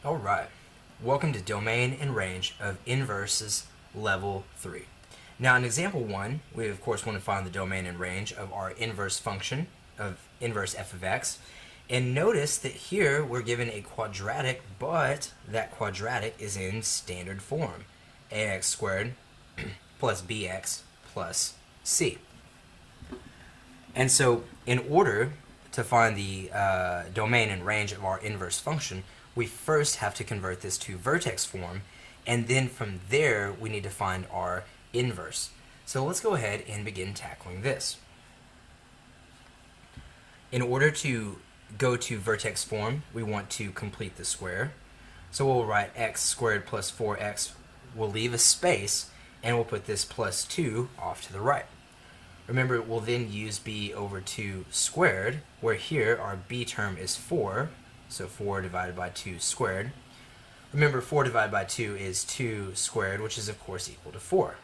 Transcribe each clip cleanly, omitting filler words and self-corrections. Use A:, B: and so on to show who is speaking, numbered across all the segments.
A: Alright, welcome to Domain and Range of Inverses Level 3. Now in example 1, we of course want to find the domain and range of our inverse function of inverse f of x. And notice that here we're given a quadratic, but that quadratic is in standard form. ax squared plus bx plus c. And so in order to find the domain and range of our inverse function, we first have to convert this to vertex form, and then from there we need to find our inverse. So let's go ahead and begin tackling this. In order to go to vertex form, we want to complete the square. So we'll write x squared plus 4x. We'll leave a space, and we'll put this plus 2 off to the right. Remember, we'll then use b over 2 squared, where here our b term is 4, so 4 divided by 2 squared. Remember, 4 divided by 2 is 2 squared, which is of course equal to 4.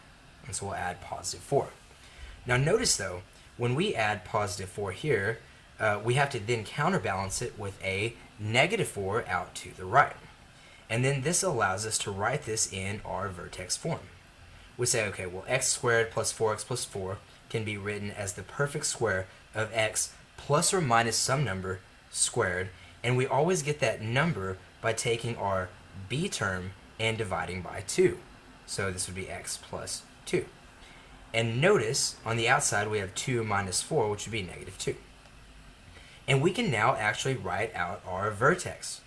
A: And so we'll add positive 4. Now notice though, when we add positive 4 here, we have to then counterbalance it with a negative 4 out to the right. And then this allows us to write this in our vertex form. We say, okay, well, x squared plus 4x plus 4 can be written as the perfect square of x plus or minus some number squared, and we always get that number by taking our b term and dividing by 2. So this would be x plus 2. And notice on the outside we have 2 minus 4, which would be negative 2. And we can now actually write out our vertex.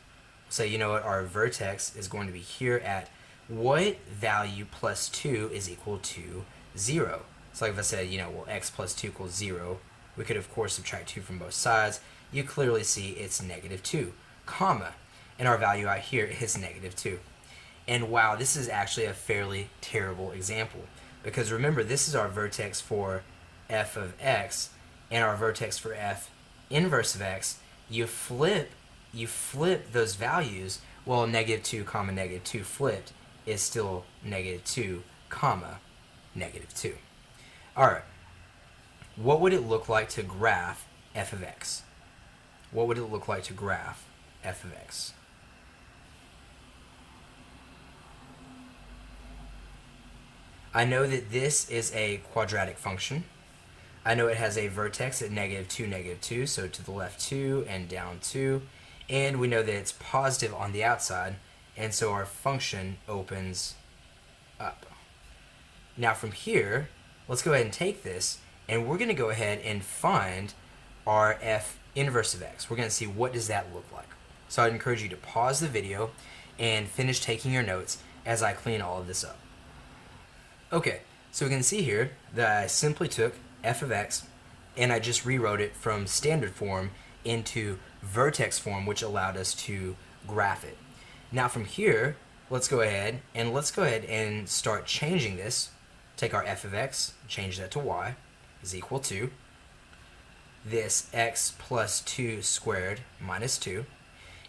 A: So you know what, our vertex is going to be here at what value plus 2 is equal to 0. So like if I said, well, x plus 2 equals 0, we could of course subtract 2 from both sides. You clearly see it's negative 2, comma, and our value out here is negative 2. And wow, this is actually a fairly terrible example, because remember, this is our vertex for f of x, and our vertex for f inverse of x. You flip those values, well, negative 2 comma negative 2 flipped is still negative 2 comma negative 2. Alright, what would it look like to graph f of x? What would it look like to graph f of x? I know that this is a quadratic function. I know it has a vertex at negative 2, so to the left 2 and down 2. And we know that it's positive on the outside, and so our function opens up. Now from here, let's go ahead and take this, and we're going to go ahead and find our f inverse of x. We're going to see what does that look like. So I'd encourage you to pause the video and finish taking your notes as I clean all of this up. Okay, so we can see here that I simply took f of x and I just rewrote it from standard form into vertex form, which allowed us to graph it. Now from here, let's go ahead and start changing this. Take our f of x, change that to y, is equal to this x plus 2 squared minus 2.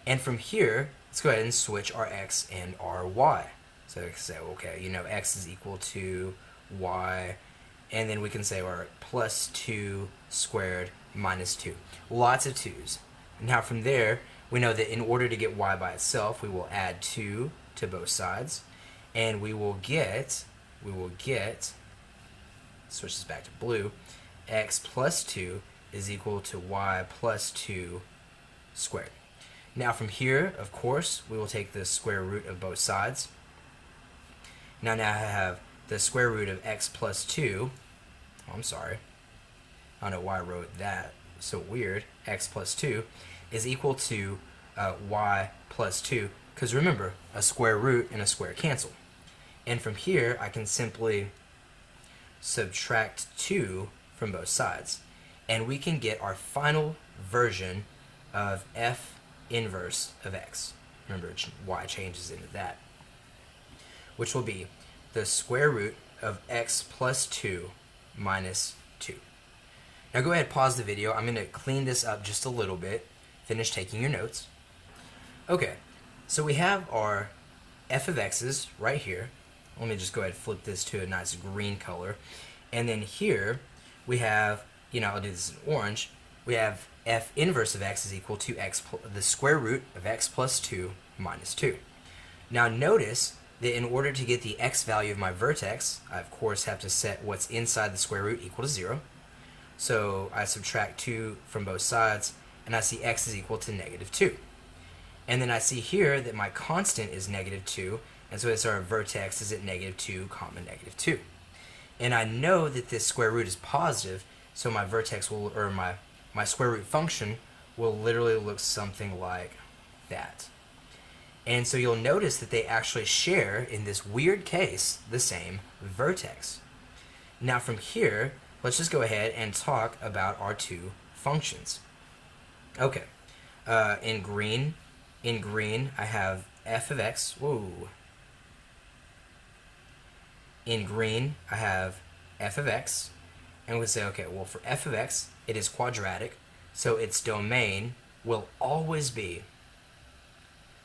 A: And from here, let's go ahead and switch our x and our y. So we can say, okay, x is equal to y, and then we can say our plus 2 squared minus 2. Lots of 2's. Now from there, we know that in order to get y by itself, we will add 2 to both sides, and we will get, switch this back to blue, x plus 2 is equal to y plus 2 squared. Now from here, of course, we will take the square root of both sides. Now I have the square root of x plus 2. Oh, I'm sorry. I don't know why I wrote that so weird. X plus 2 is equal to y plus 2, because remember, a square root and a square cancel. And from here, I can simply subtract 2 from both sides, and we can get our final version of f inverse of x. Remember, y changes into that, which will be the square root of x plus 2 minus 2. Now go ahead, pause the video. I'm going to clean this up just a little bit. Finish taking your notes. Okay, so we have our f of x's right here. Let me just go ahead and flip this to a nice green color. And then here we have, I'll do this in orange. We have f inverse of x is equal to the square root of x plus 2 minus 2. Now notice that in order to get the x value of my vertex, I of course have to set what's inside the square root equal to 0. So I subtract 2 from both sides, and I see x is equal to negative 2. And then I see here that my constant is negative 2, and so it's our vertex is at negative 2 comma negative 2. And I know that this square root is positive, so my vertex will, or my square root function will literally look something like that. And so you'll notice that they actually share, in this weird case, the same vertex. Now from here, let's just go ahead and talk about our two functions. Okay, in green, I have f of x. Whoa. In green, I have f of x, and we say, okay, well, for f of x, it is quadratic, so its domain will always be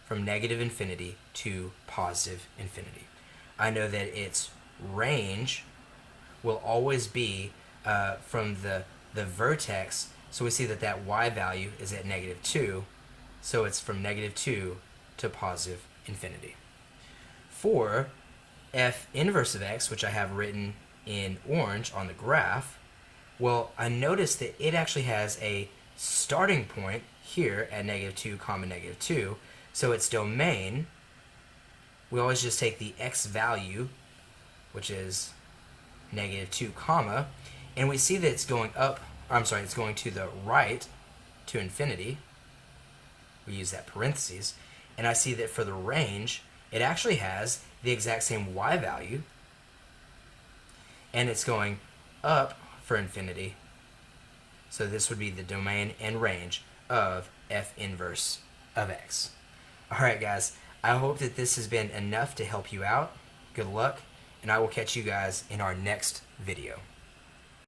A: from negative infinity to positive infinity. I know that its range will always be from the vertex, so we see that that y value is at negative 2, so it's from negative 2 to positive infinity. For f inverse of x, which I have written in orange on the graph, well, I notice that it actually has a starting point here at negative 2 comma negative 2, so its domain, we always just take the x value, which is negative 2 comma, and we see that it's going up, it's going to the right to infinity. We use that parentheses, and I see that for the range, it actually has the exact same y value, and it's going up for infinity. So this would be the domain and range of f inverse of x. Alright guys, I hope that this has been enough to help you out. Good luck, and I will catch you guys in our next video.